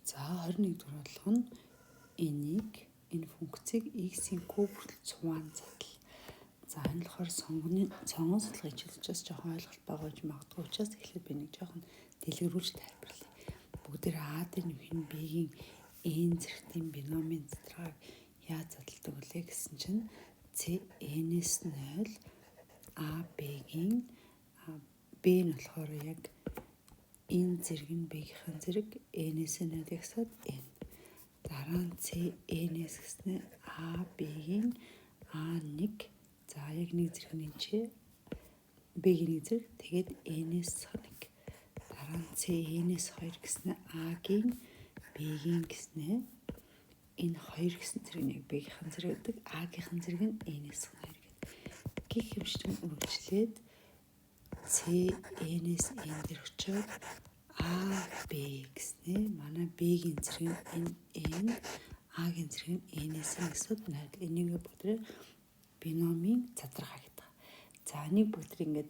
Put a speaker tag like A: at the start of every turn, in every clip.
A: За 21 дугаар бодлого нь энэ функцийг x-ийн куб хүртэл цуван задал. За энэ болохоор сонгон судалгаа хичээлчээс жоохон ойлголт бага гэж магадгүй учраас эхлээд би нэг жоохон дэлгэрүүлж тайлбарлая. Бүгдээр А-д нөхөн B-ийн n зэрэгтийн биномийн задрагааг яаж задалдаг вэ гэсэн чинь n-с 0 А-Б-ийн B нь болохоор яг энэ зэрэг нь B-ийн зэрэг n-с 0 гэсэд n. Дараа нь n-с гэснээр А-Б-ийн А1 за яг нэг зэрэг нь чи B-ийн нэг зэрэг тэгээд n-с 1. Дараа нь n-с 2 гэснээр А-гийн B-ийн гэснээр энэ 2 гэсэн зэрэг нь яг B-ийн зэрэг гэдэг А-гийн зэрэг нь n-с 2 гэдэг. Гэх юм шиг үргэлжлээд n-с n дээр очиод А-Б гэснээр манай B-ийн зэрэг нь n А-гийн зэрэг нь n-с гэсэд 0. Энийг бүгдээ биномийн задрагаа гэдэг. За энийг бүгд ингээд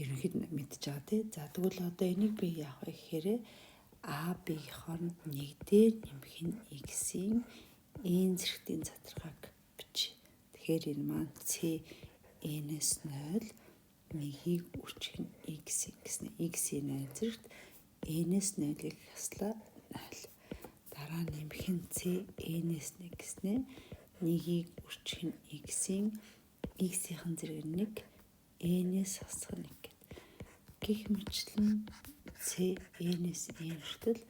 A: ерөнхийд мэдчихэж байгаа тий. За тэгвэл одоо энийг би яах вэ гэхээр А-Б-ийн хооронд нэг дээр нэмэх нь x-ийн n зэрэгтийн задрагааг бичиж. Тэгэхээр энэ маань n-с 0 нэгийг үржих нь x гэсэн x-ийн 0 зэрэгт n-с 0-ыг хаслаа 0. Дараа нэмэх нь n-с 1 гэснээр нэгийг үржих нь x-ийн зэрэг 1 n-с хасах 1 гэдэг. Гэх мэтлэн n-с n хүртэл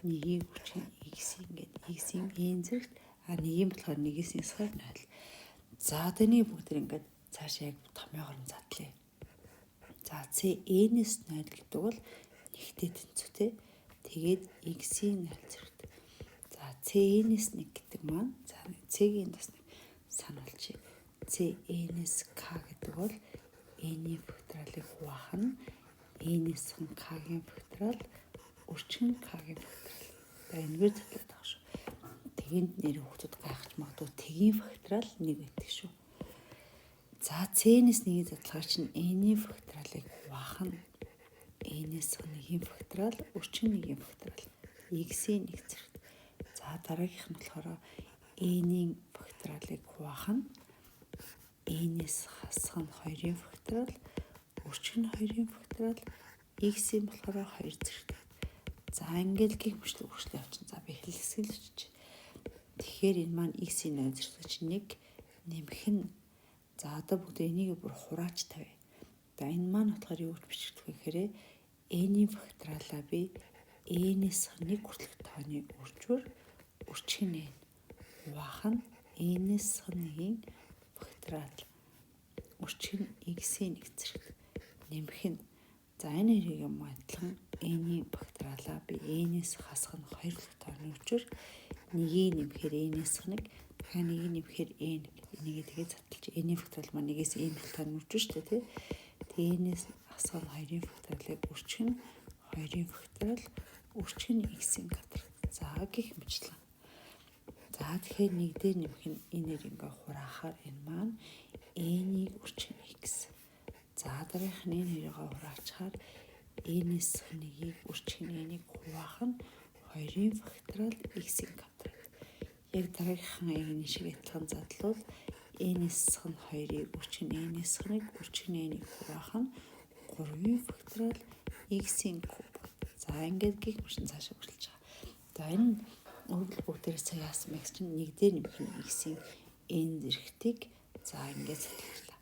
A: нэгийг үржих нь x-ийн гэдэг x-ийн n зэрэгт нэгийн болохоор нэгээс ясгаар 0. За тэний бүгд ингээд цаашаа яг томьёогоор нь задлаа. За n-с 0 гэдэг бол нэгтэй тэнцвэтэй. Тэгээд x-ийн 0 зэрэгт. За n-с 1 гэдэг маань за c-ийн бас нэг сануулчих. n-с k гэдэг бол n-ийн факториалыг хуваах нь n-с k-гийн факториал өрчгөн k-гийн факториал. За энэгээр задлаад байгаа шүү. Тэгэнд нэр хүүхдүүд гайхаж магадгүй тэгийн факториал 1 гэдэг шүү. За n-с 1-ийн задлагаар чинь n-ийн факториалыг хуваах нь n-с 1-ийн факториал өрчгөн 1-ийн факториал x-ийн 1 зэрэгт. За дараагийнх нь болохоор n-ийн факториалыг хуваах нь n-с хасах нь 2-ийн факториал өрчгөн 2-ийн факториал x-ийн болохоор 2 зэрэгт. За ингээл гих мэтлэг үргэлжлээ явчихна. За би хэлсгэлж. Тэгэхээр энэ маань x-ийн 0 зэрэгт чинь 1 нэмэх нь за одоо бүгд энийг бүр хураач тавь. За энэ маань болохоор юу гэж бичигдэх вэ гэхээр n-ийн факториалаа би n-с 1 хүртэлх тооны үржвэр өрчгөн n хуваах нь n-с 1-ийн факториал өрчгөн x-ийн 1 зэрэгт нэмэх нь за энэ хоёрыг юм адилхан n-ийн факториалаа би n-с хасах нь 2 дахь тооны үржвэр нэгийг нэмэхээр n-с 1 дахиад нэгийг нэмэхээр n энийг тэгээд задлж n-ийн факториал маань нэгээс n дахь тооны үржвэр шүү дээ тий. Тэгээд n-с хасах нь 2-ийн факториалыг өрчгөн 2-ийн факториал өрчгөн x-ийн квадрат. За гих мэтлэн. За тэгэхээр нэг дээр нэмэх нь энээр ингээ хураахаар энэ маань n-ийг өрчгөн x. За дараагийнх нь энэ хоёроо хураачаар n-с 1-ийг өрчгөн n-ийг хуваах нь 2-ийн факториал x-ийн квадрат. Яг дараагийнхаа энэ шиг адилхан задлууд n-с 2-ийг өрчгөн n-с 1-ийг өрчгөн n-ийг хуваах нь 3-ийн факториал x-ийн куб. За ингээд гих машин цаашаа үргэлж байгаа. За энэ өргөл бүгдээрээ цаг яасан бэ гэж чинь нэг дээр нэмэх нь x-ийн n зэрэгтийг за ингээд задлаа.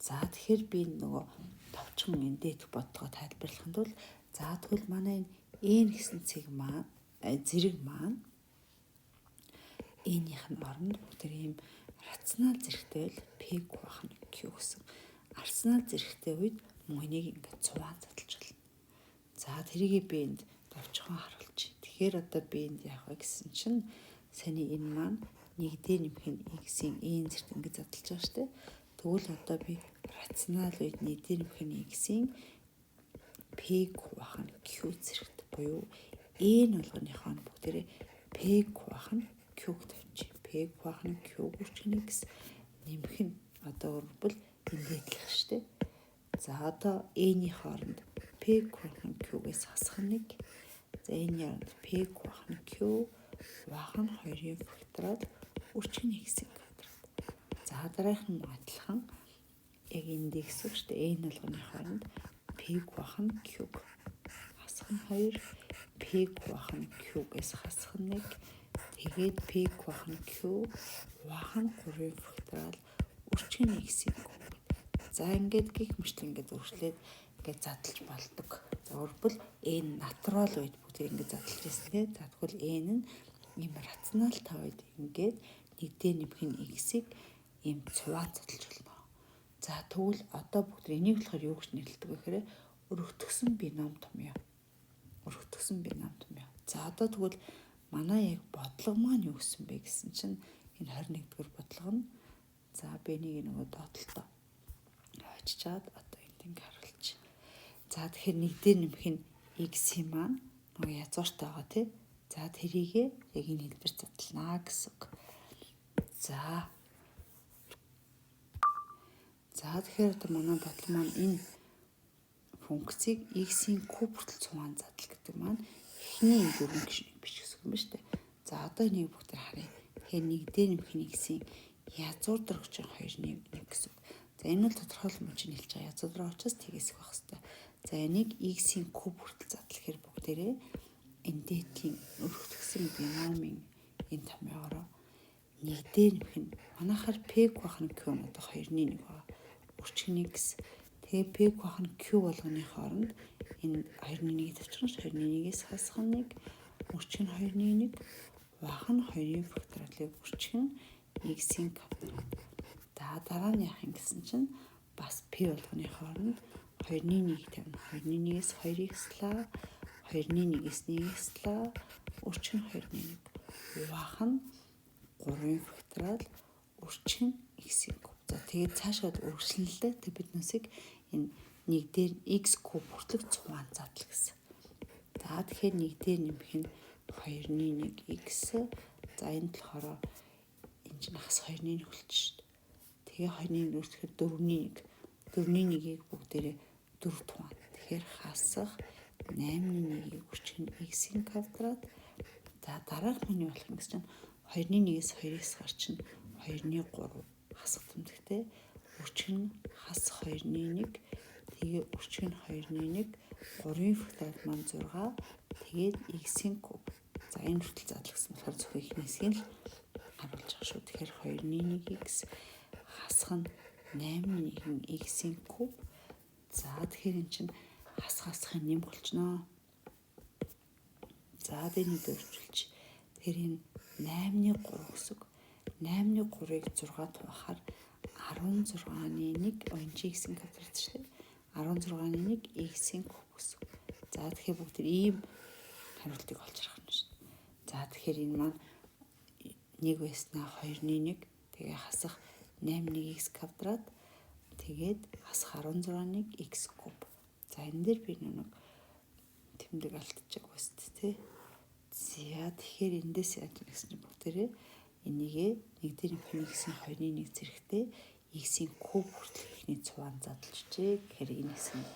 A: За тэгэхээр би нөгөө товчхон энэ дээд бодлогоо тайлбарлахын тулд за тэгвэл манай энэ n гэсэн зэрэг маань n-ийнх нь оронд бүгд ийм рационал зэрэгтэй л p хуваах нь q гэсэн. Рационал зэрэгтэй үед мөн энийг ингээд цуваа задлж байна. За тэрийг би энд товчхон харуулчих. Тэгэхээр одоо би энд яах вэ гэсэн чинь саний энэ маань нэг дээр нэмэх нь x-ийн n зэрэг ингээд задлж байгаа шүү дээ. Тэгвэл одоо би рационал үед нэг дээр нэмэх нь x-ийн p хуваах нь q зэрэгт буюу n болгоныхоо бүгдээрээ p хуваах нь q-г тавьчих. p хуваах нь q үржих x нэмэх нь одоо бол ингээд л шүү дээ. За одоо n-ийн хооронд p хуваах нь q-гээс хасах нь 1 За энэ яаранд P квах нь Q вах нь 2-ын факторал үрчгийн x-ийн квадрат. За дараагийнх нь адилхан яг индекс шүү дээ. Энэ болгоны хооронд P квах нь Q хасах нь 2, P квах нь Q-гээс хасах нь 1. Тэгээд P квах нь Q вах нь 3-ын факторал үрчгийн x-ийн куб. За ингээд гих мэт ингээд өөрчлөөд ингээд задлж болдог. За өөрөлдвөл n натурал үед бүгд ингээд задлж ирсэн тийм. За тэгвэл n нь ийм рационал тавд ингээд нэгдээ нэмэх нь x-ийг ийм цуваад задлж болно. За тэгвэл одоо бүгд энийг болохоор юу гэж нэрлэдэг вэ гэхээр өргөтгсөн бином томьёо. Өргөтгсөн бином томьёо. За одоо тэгвэл манай яг бодлого маань юу гэсэн бэ гэсэн чинь энэ 21-р бодлого нь за би нэг нөгөө доотлолтоо очичаад одоо энд ингээ харуулж. За тэгэхээр нэгдээ нэмэх нь x-ийн маань нөгөө язгууртай байгаа тий. За тэрийгээ яг энэ хэлбэр задлана гэсэн үг. За тэгэхээр одоо манай бодлого маань энэ функцийг x-ийн куб хүртэл цугаан задал гэдэг маань эхний дөрвөн гишүүнийг бичих гэсэн юм ба штэ. За одоо энийг бүгд харъя. Тэгэхээр нэгдээ нэмэх нь x-ийн язгуур дөрвч 2-ны 1 гэсэн үг. За энэ бол тодорхойлол мөн чинь хэлж байгаа. Язгуур дөрвч учраас тгийсэх байх хэвээр. За энийг x-ийн куб хүртэл задлахаар бүгдээрээ энэ дээдлийн өргөтгсөн биномын энэ томьёогоор нэгдээ нэмэх нь манайхаар p квах нь q нь одоо 2-ны 1 байгаа. Үрчгийн x. Тэгээ p квах нь q болгоны хооронд энэ 2-ны 1-ийг тавьчихна. 2-ны 1-ээс хасах нь 1, үрчиг нь 2-ны 1, вах нь 2-ын факторалыг үрчиг нь x-ийн квадрат. За дараа нь яах юм гэсэн чинь бас p болгоны хооронд 2-ны 1-ийг тавина. 2-ны 1-ээс 2-ыг слаа, 2-ны 1-ээс 1-ийг слаа, үрчиг нь 2-ны 1, вах нь 3-ын факторал үрчиг нь x-ийн куб. За тэгээд цаашаа үргэлжлэнэлээ тэг биднээсийг энэ нэг дээр x куб хүртэлх цугаан задал гэсэн. За тэгэхээр нэг дээр нэмэх нь 2-ны 1 x. За энэ болохоор энэ чинь хас 2-ны 1 болчих шүү дээ. Тэгээ 2-ны 1 өөрчлөхөд 4-ны 1. 4-ны 1-ийг бүгдээрээ 4 тугаан. Тэгэхээр хасах 8-ны 1-ийг үрчиг нь x-ийн квадрат. За дараах нь юу болох юм гэсэн чинь 2-ны 1-ээс 2-ыг гарчин 2-ны 3 хасах тэмдэгтэй. Үрчиг нь хас 2-ны 1. Тэгээ үрчиг нь 2-ны 1. 3-ын факторал маань 6. Тэгээд x-ийн куб. За энэ хүртэл задлах гэсэн болохоор зөвхөн ихний хэсгийг л харуулж байгаа шүү. Тэгэхээр 2-ны 1x хасах нь 8-ны 1 x-ийн куб. За тэгэхээр эн чинь хасахын нэм болчихноо. За энийг өөрчилж. Тэгэхээр энэ 8-ны 3 гэсэн үг. 8-ны 3-ыг 6 тугаахаар 16-ны 1 онжи x-ийн квадрат шүү дээ. 16-ны 1 x-ийн куб гэсэн. За тэгэхээр бүгд ийм хариултыг олж харах нь шүү. За тэгэхээр энэ маань 1 байснаа 2-ны 1 тэгээ хасах 8-ны x квадрат тэгээд хасах 16-ны x куб. За энэ дээр би нэг тэмдэг алдчихаг байсан тий. За тэгэхээр эндээс яаж гэсэн чинь бүгдээрээ энийгээ нэг дээр x-ийн 2-ны 1 зэрэгтэй x-ийн куб хүртэл ихний цугаан задлжээ. Тэгэхээр энэ хэсэг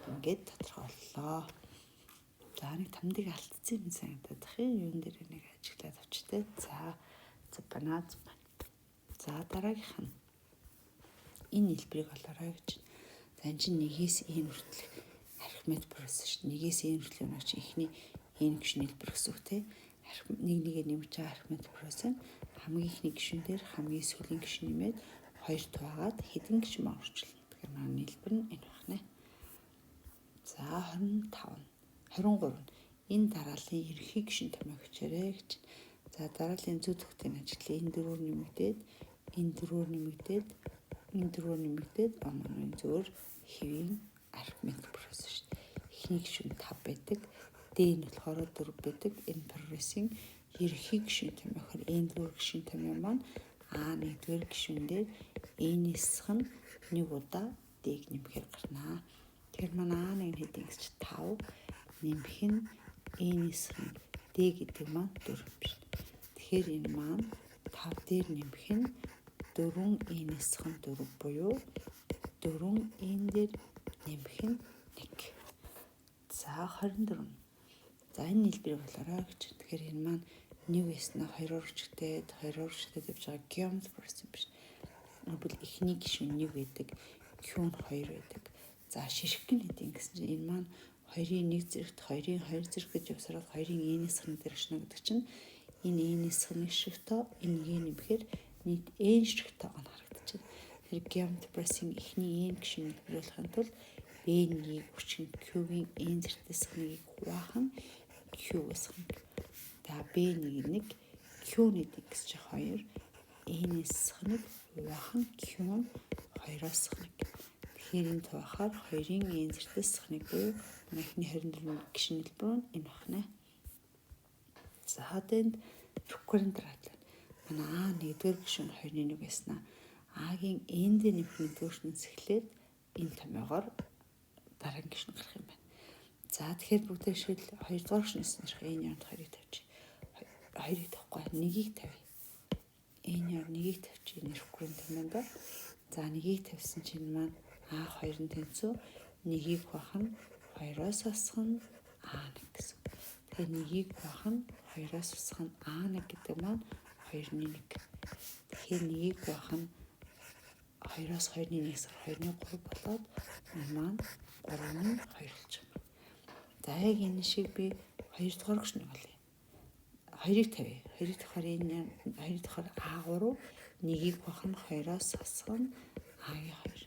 A: ингээд тодорхойллоо. За нэг тэмдэг алдсан юм санагдаад байна. Юун дээр нэг ажиглаад авчтай. За банааз байна. За дараагийнх нь энэ хэлбэрийг олоорой гэж. За энэ чинь нэгээс n хүртэл архимед процесс шүү. Нэгээс n хүртэл юм чи ихний n гишүүн хэлбэр гэсэн үг тий. Нэгээ нэмж байгаа архимед процесс нь хамгийн ихний гишүүн дээр хамгийн сүүлийн гишүүн нэмээд 2 тугаагаад хэдэн гишүүн орчуулна. Тэгэхээр манай хэлбэр нь энэ байна. За 23 энэ дарааллын ерөнхий гишүүн томьёо хичээрэй гэж. За дарааллын зүй төгтөйн ажиглал энэ дөрөөр нэмэгдээд энэ дөрөөр нэмэгдээд энэ дөрөөр нэмэгдээд манай зөвөр хэвийн архимед процесс шүү дээ. Эхний гишүүн 5 байдаг. Д нь болохоор 4 байдаг. Энэ прогрессийн ерөнхий гишүүн томьёохоор энэ дөрөв гишүүн томьёо маань А1-р гишүүн дээр n-ийнсх нь 1 удаа d-г нэмэхээр гарнаа. Тэгэхээр манай А1 хэдий гэж 5 нэмэх нь n-ийнсх нь d гэдэг маань 4 юм шүү. Тэгэхээр энэ маань 5 дээр нэмэх нь 4n-ийнсх нь 4 буюу 4n дээр нэмэх нь 1. За 24. За энэ нийлбэрийг болоорой гэж. Тэгэхээр энэ маань нэг яснаа хоёр урагштай явж байгаа geometry person биш. Бол эхний гишүүн нэг байдаг, Q нь 2 байдаг. За шишгэх нь хэдийн гэсэн чинь энэ маань 2-ын 1 зэрэгт 2-ын 2 зэрэг гэж явсараад 2-ын n-ийн сахныг дээр очно гэдэг чинь энэ n-ийн сахныг шигтөө энэ n нэмэхээр нийт n шигтөө гана харагдчихэв. Тэгэхээр geometry person эхний n гишүүнийг нөлөөлөхын тулд b-ийг хүчин q-ийн n зэрэгтэй сахныг хуваах нь q-ээс сахныг. За b-ийн 1 q-ний гэсэн чинь 2 n-ийн сахныг хуваах нь q нь 2-оос сахныг. Тэгэхээр энэ тухайхаар 2-ын n зэрэгтэй сахныг буюу манай эхний 24 гишүүн хэлбэр нь энэ байна. За тэнд recurrent rate манай нэгдүгээр гишүүн 2-ын 1 байснаа А-гийн n дээр нэмэх нэгдүгээршнээс эхлээд энэ томьёогоор дараагийн гишүүн гарах юм байна. За тэгэхээр бүгдээ шийдэл 2 дугаар гишүүнээс нэрх n яард 2-ыг тавьчих. 2-ыг тавихгүй 1-ийг тавь. n яар 1-ийг тавьчих энэ recurrent юм байна. За 1-ийг тавьсан чинь маань А2 нь тэнцүү 1-ийг хуваах нь 2-оос асах нь А1 гэсэн. Тэгэхээр 1-ийг хуваах нь 2-оос асах нь А1 гэдэг маань 2-ны 1. Тэгэхээр 1-ийг хуваах нь 2-оос 2-ны 1-ээс 2-ны 3 болоод энэ маань 3-ны 2 болж байна. За яг энэ шиг би 2 дугаар гишүүнийг олъё. 2-ыг тавья. 2-ыг тавихаар энэ 2-ыг тавихаар А3 1-ийг хуваах нь 2-оос асах нь А-гийн 2.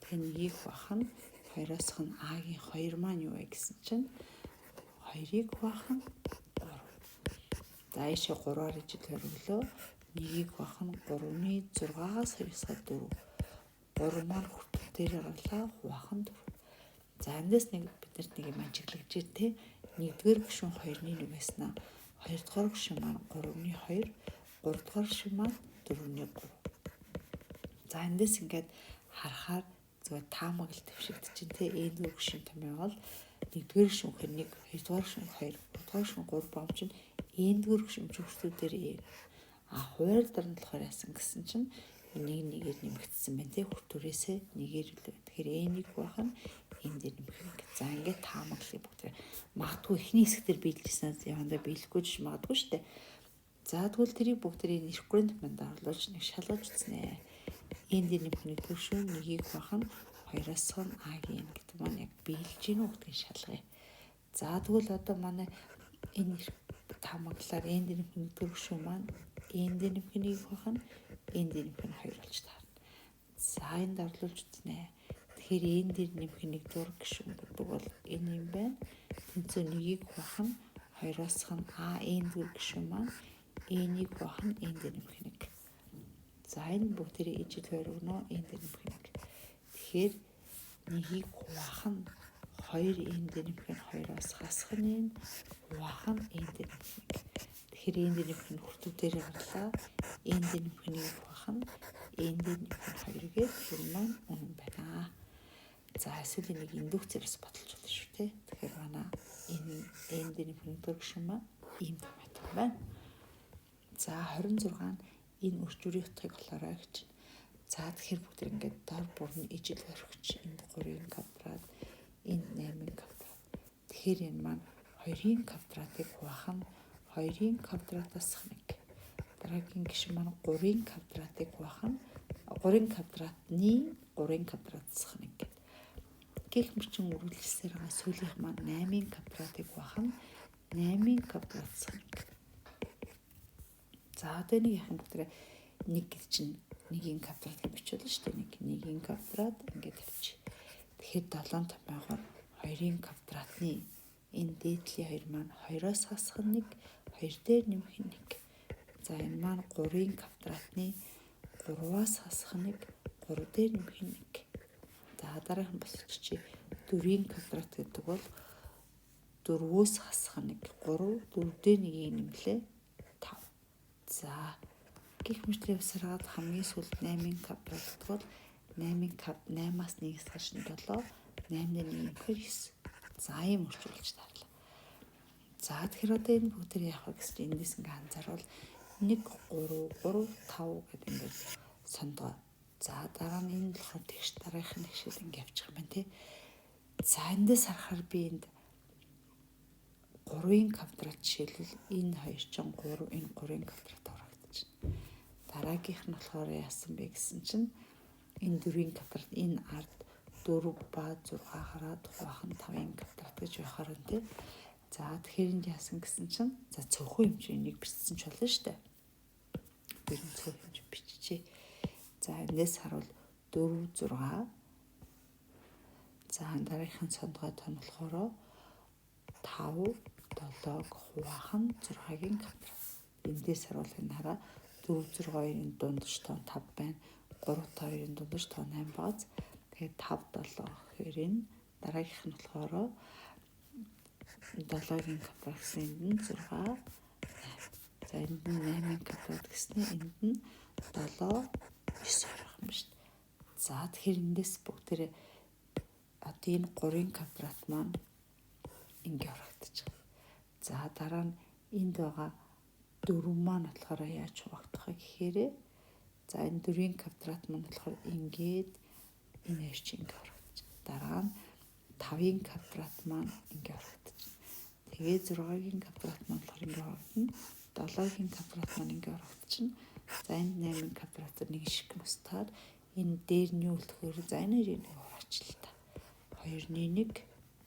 A: Тэгэхээр 1-ийг хуваах нь 2-оос асах нь А-гийн 2 маань юу вэ гэсэн чинь 2-ыг хуваах нь 3. За ийшээ 3-аар ижил өглөө 1-ийг хуваах нь 3-ны 6-аас 2-аас 4. 3 маань хүртэл дээр гарлаа хуваах нь 4. За эндээс нэг биднэрт нэг юм ажиглагдж те 1-р гишүүн 2-ны 1 байснаа 2-р гишүүн маань 3-ны 2, 3-р гишүүн маань 4-ний 3. За эндээс ингээд харахаар зүгээр таамаглалт төвшигдэж чинь те n-р гишүүн томьёогоо 1-р гишүүн 1, 2-р гишүүн 2, 3-р гишүүн 3 бомч нь n-р гишүүн хүртүүдээр а хуваар дарна болохоор яасан гэсэн чинь нэг нэмэгдсэн байна те хүртүүрээсээ нэгээр үлээ. Тэгэхээр n-ийг хуваах нь n дээр нэмэх юм. За ингээд таамаглалыг бүгд магадгүй эхний хэсгээр биелжсэн явандаа биелэхгүй ч магадгүй шүү дээ. За тэгвэл тэрийг бүгдээ recurrent манд оруулж нэг шалгаж үзнэ. n дээр нэмэх нэгдүгээр гишүүн 1-ийг хуваах нь 2-оос нь А-гийн гэдэг маань яг биелж гинүү гэдгийг шалгая. За тэгвэл одоо манай энэ таамаглалаар n дээр нэмэх нэгдүгээр гишүүн маань n дээр нэмэх нэг хуваах нь n дээр нэмэх нь 2 болж таарна. За энд орлуулж үзнэ. Тэгэхээр n дээр нэмэх нэгдүгээр гишүүн гэдэг бол энэ юм байна. Тэнцүү 1-ийг хуваах нь 2-оос нь А n дээр гишүүн маань n-ийг хуваах нь n дээр нэмэх 1. За энэ бүгдээ ижил 2 өгнө n дээр нэмэх 1. Тэгэхээр 1-ийг хуваах нь 2 n дээр нэмэх нь 2-оос хасах нь хуваах нь n дээр нэмэх 1. Тэгэхээр n дээр нэмэх нь хүртүүдээр гарлаа. n дээр нэмэх нь хуваах нь n дээр нэмэх нь 2 гээд тэр маань үнэн байна. За эсвэл нэг индукцээрээс баталж болно шүү те. Тэгэхээр манай энэ n дээр нэмэх нь гишүүн маань ийм томьёотой байна. За 26 нь энэ өрчүүрийн утгыг олоорой гэж. За тэгэхээр бүгд ингээд дор бүр нь ижил өргөч энэ 3-ын квадрат энэ 8-ын квадрат. Тэгэхээр энэ маань 2-ын квадратыг хуваах нь 2-ын квадратаас 1. Дараагийн гишүүн маань 3-ын квадратыг хуваах нь 3-ын квадратны 3-ын квадратаас 1 гэдэг. Гэх мөрчин үргэлжилсээр байгаа сүүлийнх маань 8-ын квадратыг хуваах нь 8-ын квадратаас 1. За одоо нэг яхан бүгд нэг гэж чинь 1-ийн квадрат гэж бичүүлнэ шүү дээ. 1-ийн квадрат ингээд тавьчих. Тэгэхээр 7 томьёогоор 2-ын квадратны энэ дээдлийн 2 маань 2-оос хасах нь 1, 2 дээр нэмэх нь 1. За энэ маань 3-ын квадратны 3-аас хасах нь 1, 3 дээр нэмэх нь 1. За дараагийн босч 4-ийн квадрат гэдэг бол 4-өөс хасах нь 1, 3, 4 дээр 1-ийг нэмлээ 5. За гих мэтлээ усраад хамгийн сүүлд 8-ын квадрат гэдэг бол 8-аас 1-ээс хаш 7, 8 дээр 1 нэмэхээр 9. За ийм өрчүүлж таарлаа. За тэгэхээр одоо энэ бүгдээр яах вэ гэсэн чинь эндээс ингээ анзаарвал 1, 3, 5 гэдэг ингээд сондгоо. За дараа нь энэ болохоор тэгш дараагийнх нь тэгшэл ингээ явчих юм байна тий. За эндээс харахаар би энд 3-ын квадрат жишээлбэл энэ хоёр чинь 3, энэ 3-ын квадрат урагдчихна. Дараагийнх нь болохоор яасан бэ гэсэн чинь энэ 4-ийн квадрат энэ ард 4 ба 6 гараад хуваах нь 5-ын квадрат гэж байхаар нь тий. За тэгэхээр энд яасан гэсэн чинь за цөөхөн хэмжээнийг бичсэн ч болно шүү дээ. Тэр нь цөөхөн хэмжээ биччихье. За эндээс харуул 4, 6. За дараагийнх нь сондгой тоо нь болохоор 5, 7-г хуваах нь 6-гийн квадрат. Эндээс харуул энэ хараа 4, 6-2-ын дундаж тоо 5 байна. 3, 2-ын дундаж тоо 8 бааз. Тэгээд 5, 7 гэхээр энэ дараагийнх нь болохоор 7-гийн квадрат гэсэн энд нь 6, 8. За энд нь 8-ийн квадрат гэснээр энд нь 7, 9 байх юм шүү дээ. За тэгэхээр эндээс бүгдээрээ одоо энэ 3-ын квадрат маань ингээ урагдчих. За дараа нь энд байгаа 4 маань болохоор яаж хуваагдах вэ гэхээр за энэ 4-ийн квадрат маань болохоор ингээд энэ хоёр чинь ингээ урагдчих. Дараа нь 5-ийн квадрат маань ингээ урагдчих. Тэгээд 6-гийн квадрат маань болохоор ингээ урагдана. 7-гийн квадрат маань ингээ урагдчихна. За энэ 8-ийн квадратаар нэг шиг мустаад энэ дээр нь юу үлдэхээр за энэ нэг ураач л та. 2-1.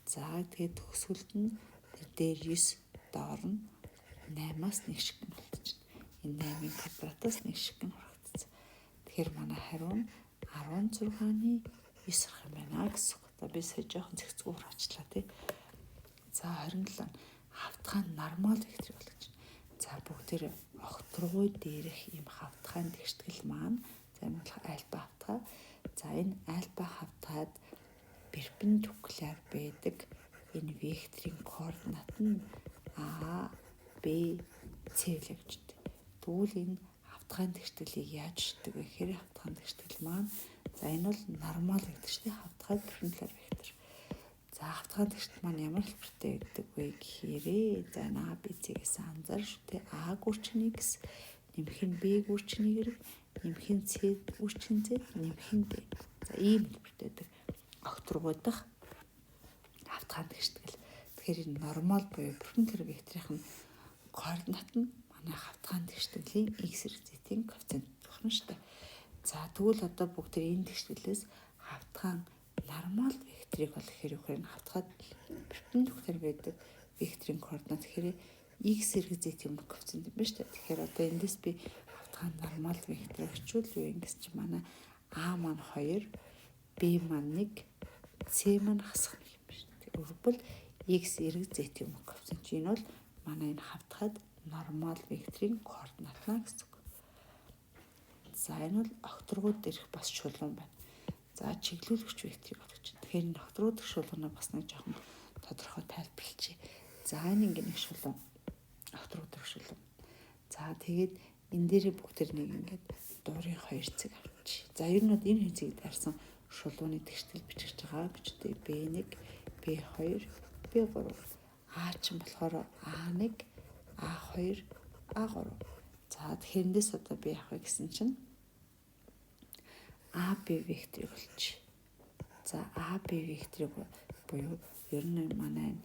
A: За тэгээд төгсгөлд нь тэр дээр 9 доор нь 8-аас 1 шиг нь болчихно. Энэ 8-ийн квадратаас 1 шиг нь урагдсан. Тэгэхээр манай хариу нь 16-ны 9 гарах юм байна гэсэн. За би сая жоохон зэгцгүй ураачлаа тий. За 27 хавтгаан нормал векторыг болгож байна. За бүгдээр огторгуй дээрх ийм хавтгаан тэгштгэл маань за энэ болох альба хавтгай. За энэ альба хавтгайд перпендикуляр байдаг энэ векторын координат нь А, Б, С гэж байна. Тэгвэл энэ хавтгаан тэгшгэлийг яаж шийддэг вэ гэхээр хавтгаан тэгшгэл маань за энэ бол нормал вектор шүү дээ. Хавтгай перпендикуляр вектор. За хавтгаан тэгшгэл маань ямар хэлбэртэй байдаг вэ гэхээр за энэ А, Б, С гэсэн анзаар шүү дээ. А гүрчний X нэмэх нь Б гүрчний Y нэмэх нь С гүрчний Z нэмэх нь D. За ийм хэлбэртэй байдаг. Огторгуй дахь хавтгаан тэгшгэл. Тэгэхээр энэ нормал буюу перпендикуляр векторын координат нь манай хавтгаан тэгшгэлийн x, y, z-ийн коэффициент байна шүү дээ. За тэгвэл одоо бүгд энэ тэгшгэлээс хавтгаан нормал векторыг бол гэхээр энэ хавтгаад перпендикуляр байдаг векторын координат гэхээр x, y, z-ийн коэффициент юм байна шүү дээ. Тэгэхээр одоо эндээс би хавтгаан нормал векторыг очвол юу юм гэсэн чинь манай a маань 2, b маань 1, c маань хасах юм байна шүү дээ. Өөрөөр x, y, z-ийн коэффициент энэ бол манай энэ хавтгаад нормал векторын координат наа гэсэн үг. За энэ бол огторгууд дээрх бас шулуун байна. За чиглүүлэгч векторыг болгож байна. Тэгэхээр энэ огторгууд дээрх шулуунаа бас нэг жоохон тодорхой тайлбарлчихъя. За энэ ингээ нэг шулуун огторгууд дээрх шулуун. За тэгээд энэ дээр бүгд нэг ингээд дуурын 2 цэг авчих. За ер нь энэ хэсгийг даарсан шулууны тэгштэл бичиж байгаа гэж дээ. B1, B2, B3. А чинь болохоор A1, A2, A3. За тэгэхээр эндээс одоо би яах вэ гэсэн чинь AB векторыг болчих. За AB векторыг буюу ер нь манай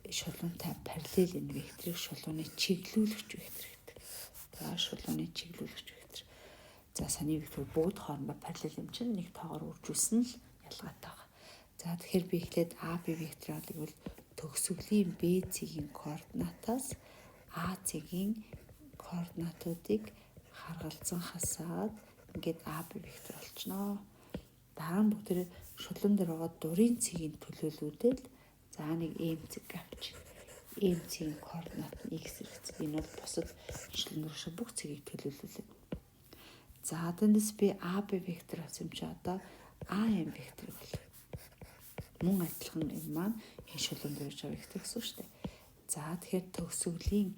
A: шулуунтай параллел энэ векторыг шулууны чиглүүлэгч вектор гэдэг. За шулууны чиглүүлэгч вектор. За саний вектор бүгд хоорондоо параллел юм чинь нэг тоогоор үржүүлсэн л ялгаатай байгаа. За тэгэхээр би эхлээд AB векторыг бол төгсгөлийн B цэгийн координатаас А цэгийн координатуудыг харгалзан хасаад ингээд AB вектор болчихноо. Дараа нь бүгд шулуун дээр байгаа дурын цэгийн төлөөлүүдэл за нэг M цэг авчих. M цэгийн координат нь X хэрэгцээ. Энэ бол бусад шулуун дээр шиг бүх цэгийг төлөөлүүлээ. За тэндээс би AB вектор авсан юм чи одоо AM вектор бол мөн адилхан энэ маань энэ шулуун дээр байгаа вектор гэсэн шүү дээ. За тэгэхээр төгсгөлийн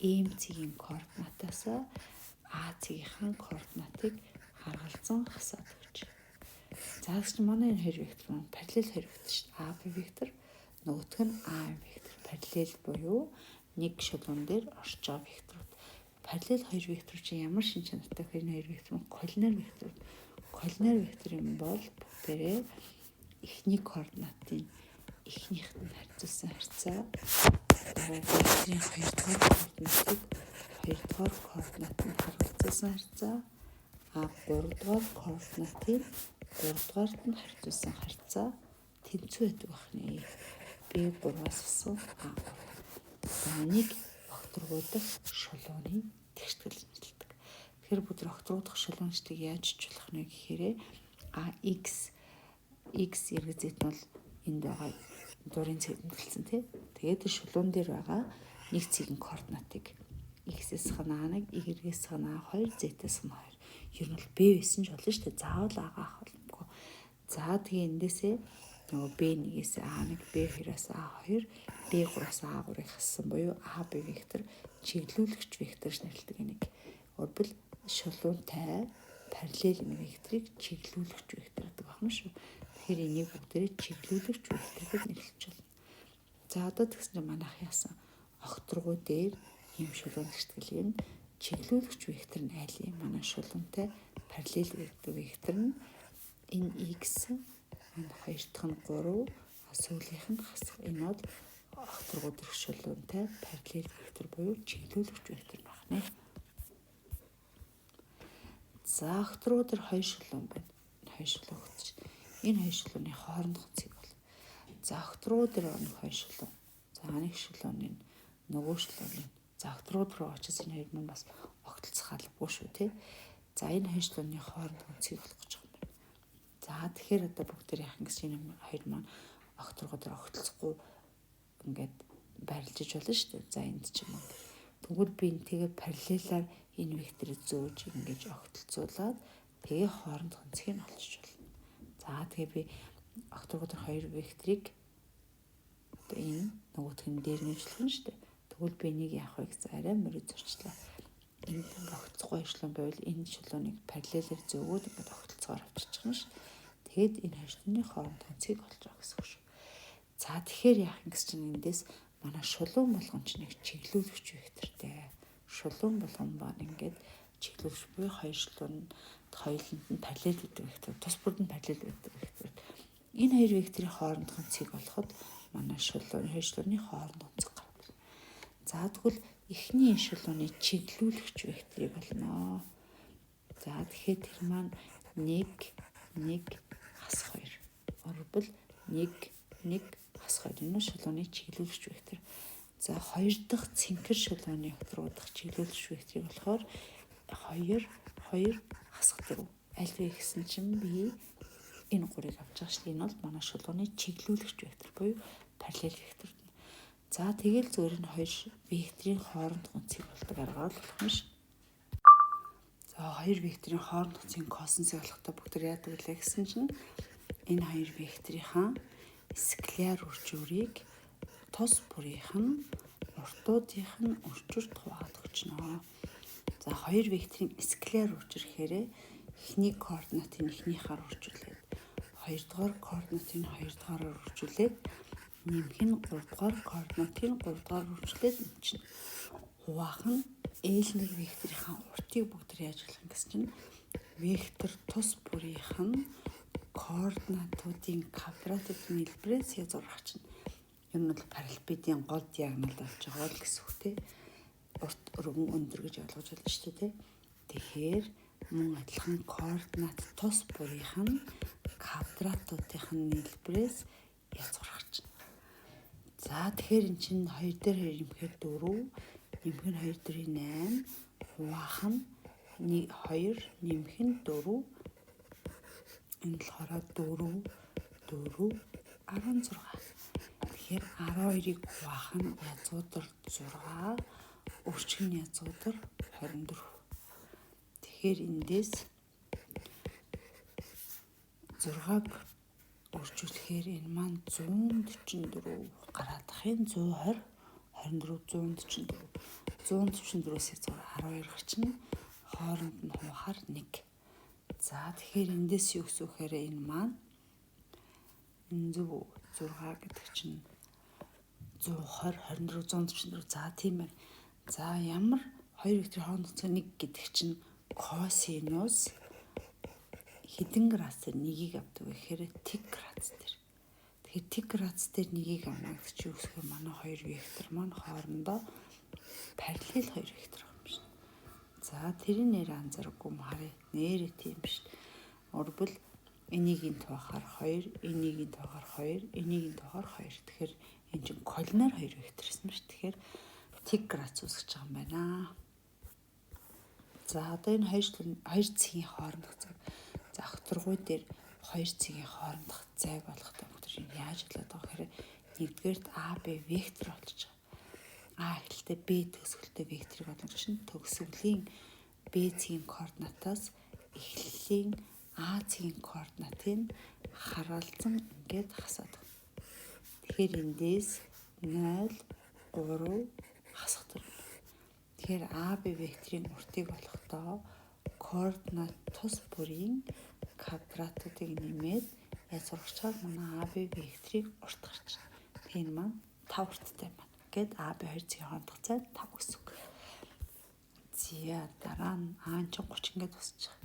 A: M цэгийн координатаас А цэгийнхаа координатыг харгалзан хасаад өгч. За гэж манай энэ хоёр вектор маань параллел хоёр вектор шүү дээ. AB вектор нөгөөх нь AM вектор параллел буюу нэг шулуун дээр орж байгаа векторууд. Параллел хоёр вектор чинь ямар шин чанартай вэ? Энэ хоёр вектор нь коллинар вектор. Коллинар вектор юм бол бүгдээрээ эхний координатын эхнийхд нь харьцуулсан харьцаа векторийн 2-дугаар координат нь харгалзуулсан харьцаа, 3-дугаар координатын 3-дугаарт нь харьцуулсан харьцаа тэнцүү байдаг байна. B3-аас асуу A3. За нэг огторгуудах шулууны тэгштэл нэрлэдэг. Тэгэхээр бид огторгуудах шулуунчдыг яаж жуулах вэ гэхээр x эргэж зэт нь бол энд байгаа дурын цэгт нэрлсэн тий. Тэгээд шулуун дээр байгаа нэг цэгийн координатыг x-с хана 1, y-с хана 2, z-с хана 2. Ер нь бол b байсан ч болно шүү дээ. Заавал а-га авах боломжгүй. За тэгээ эндээсээ нөгөө b1-ээс a1, b2-аас a2, b3-аас a3-ыг хассан буюу ab вектор чиглүүлэгч векторш нэрлэдэг энийг. Өөрөөр шулуунтай параллел векторыг чиглүүлэгч вектор гэдэг байна шүү. Тэгэхээр энийг бүгдээрээ чиглүүлэгч вектор гэж нэрлэж байна. За одоо тэгсэн чинь манайх яасан огторгуу дээр ийм шулуун тэгтгэл юм. Чиглүүлэгч вектор нь аль юм? Манай шулуунтай параллел вектор нь энэ x энэ хоёр дахь нь 3 сүүлийнх нь хасах. Энэ бол огторгуу дэх шулуунтай параллел вектор буюу чиглүүлэгч вектор байна. За огторгуу дээр хоёр шулуун байна. Хоёр шулуун өгч. Энэ хоёр шулууны хоорондох цэг бол. За огторгуу дээр нэг хоёр шулуун. За нэг шулууны нөгөө шулууны. За огторгуу руу очиж энэ хоёр маань бас огтлцох албагүй шүү тий. За энэ хоёр шулууны хоорондох цэг болох гэж байгаа юм байна. За тэгэхээр одоо бүгд яах юм гэсэн энэ хоёр маань огторгуу дээр огтлцохгүй ингээд барилжиж болно шүү дээ. За энд ч юм уу. Тэгвэл би энтэйгээ параллелаар энэ векторыг зөөж ингэж огтлцуулаад тэгээ хоорондох цэгийг нь олчих болно. За тэгээ би огторгуу дээр хоёр векторыг одоо энэ нөгөөх нь дээр нэрлэх нь шүү дээ. Тэгвэл би энийг яах вэ гэсэн арай мөрөд зөрчлээ. Энд огтлцохгүй шулуун байвал энэ шулууныг параллелээр зөөгөөд ингээд огтлцоор авчиж байгаа шүү. Тэгэд энэ хоёр шулууны хоорондох цэгийг олж байгаа гэсэн үг шүү. За тэгэхээр яах юм гэсэн чинь эндээс манай шулуун болгон ч нэг чиглүүлэгч вектортэй. Шулуун болгон баа ингээд чиглүүлэгч буюу хоёр шулуунд хоёуланд нь параллел гэдэг вектор, тус бүрд нь параллел гэдэг вектор. Энэ хоёр векторын хоорондох цэг болоход манай шулуун хоёр шулууны хоорондох цэг гарна. За тэгвэл эхний шулууны чиглүүлэгч векторыг болно. За тэгэхээр тэр маань 1 хасах 2. Өөрөөр 1 хасах 2 энэ шулууны чиглүүлэгч вектор. За хоёр дахь цэнхэр шулууны огторгуудах чиглүүлэгч векторыг болохоор 2 хасах 4. Аль вэ гэсэн чинь би энэ 3-ыг авч байгаа шүү дээ. Энэ бол манай шулууны чиглүүлэгч вектор буюу параллел вектор. За тэгэл зөвөр нь хоёр векторын хоорондох цэг болдог аргаар болох юм ш. За хоёр векторын хоорондох цэг косинусыг олохдоо бүгд яадаг вэ гэсэн чинь энэ хоёр векторынхаа скляр үржүүрийг тус бүрийнх нь уртуудынх нь үржүүрт хуваалт өгчнө. За хоёр векторын скляр үржүүр гэхээр эхний координатын эхнийхээр үржүүлээд хоёрдугаар координатын хоёрдугаараар үржүүлээд нэмэх нь 3-дугаар координатын 3-дугаар үржүүлээд нэмчихнэ. Хуваах нь L1 векторынхаа уртыг бүгд яаж болох юм гэсэн чинь вектор тус бүрийнх нь координатуудын квадратын хэлбэрээс язгуурах чинь. Энэ бол параллелипедийн гол диагонал болж байгаа л гэсэн үг те. Урт өргөн өндөр гэж ойлгож байна шүү дээ те. Тэгэхээр мөн адилхан координат тус бүрийнх нь квадратуудын хэлбэрээс язгуурах чинь. За тэгэхээр эн чинь 2 дээр 2 нэмэхээр 4, нэмэх нь 2 дээр 8, хуваах нь 2 нэмэх нь 4. Энэ болохоор 4 16. Тэгэхээр 12-ыг хуваах нь язгуудар 6, өрчгөн язгуудар 24. Тэгэхээр эндээс 6-г өржүүлэхээр энэ маань 144 гараад ахын 120, 24, 144-өөс 12 гарчна. Хооронд нь хуваахаар 1. За тэгэхээр эндээс юу гэсэн үг хэрэг энэ маань энэ зөв 6 гэдэг чинь 120, 24, 144. За тийм байна. За ямар хоёр векторын хоорондох цэг 1 гэдэг чинь косинус хэдэн градусээр 1-ийг авдаг вэ гэхээр тэг градус дээр. Тэгэхээр T градус дээр нэгийг авна гэдэг чинь юу гэхээр манай хоёр вектор маань хоорондоо параллел хоёр вектор байгаа юм шиг. За тэрийн нэр анзаарахгүй юм харъя. Нэрээ тийм биш. Өөрөвл энийгийн тоохоор 2, энийгийн тоохоор 2, энийгийн тоохоор 2. Тэгэхээр энэ чинь колинар хоёр вектор гэсэн шүү. Тэгэхээр T градус үүсгэж байгаа юм байна. За одоо энэ хоёр цэгийн хоорондох цаг. За огторгуй дээр хоёр цэгийн хоорондох зай болгох юм. Яаж хэлээд байгаа гэхээр нэгдүгээрт AB вектор болж байгаа. А эхлэлтэй B төгсгөлтэй векторыг олж шин төгсгөлийн B цэгийн координатаас эхлэлийн А цэгийн координатыг хараалцсан ингээд хасаад байна. Тэгэхээр эндээс 0, 3 хасах төрөв. Тэгэхээр AB векторын уртыг олохдоо координат тус бүрийн квадратуудыг нэмээд сурагчаар манай AB векторыг урт гарч байна. Тэгэхээр энэ маань 5 урттай байна. Гэт AB 2 цэгийн хоорондох цай 5 гэсэн үг. За дараа нь А чинь 30 ингээд үсэж байгаа.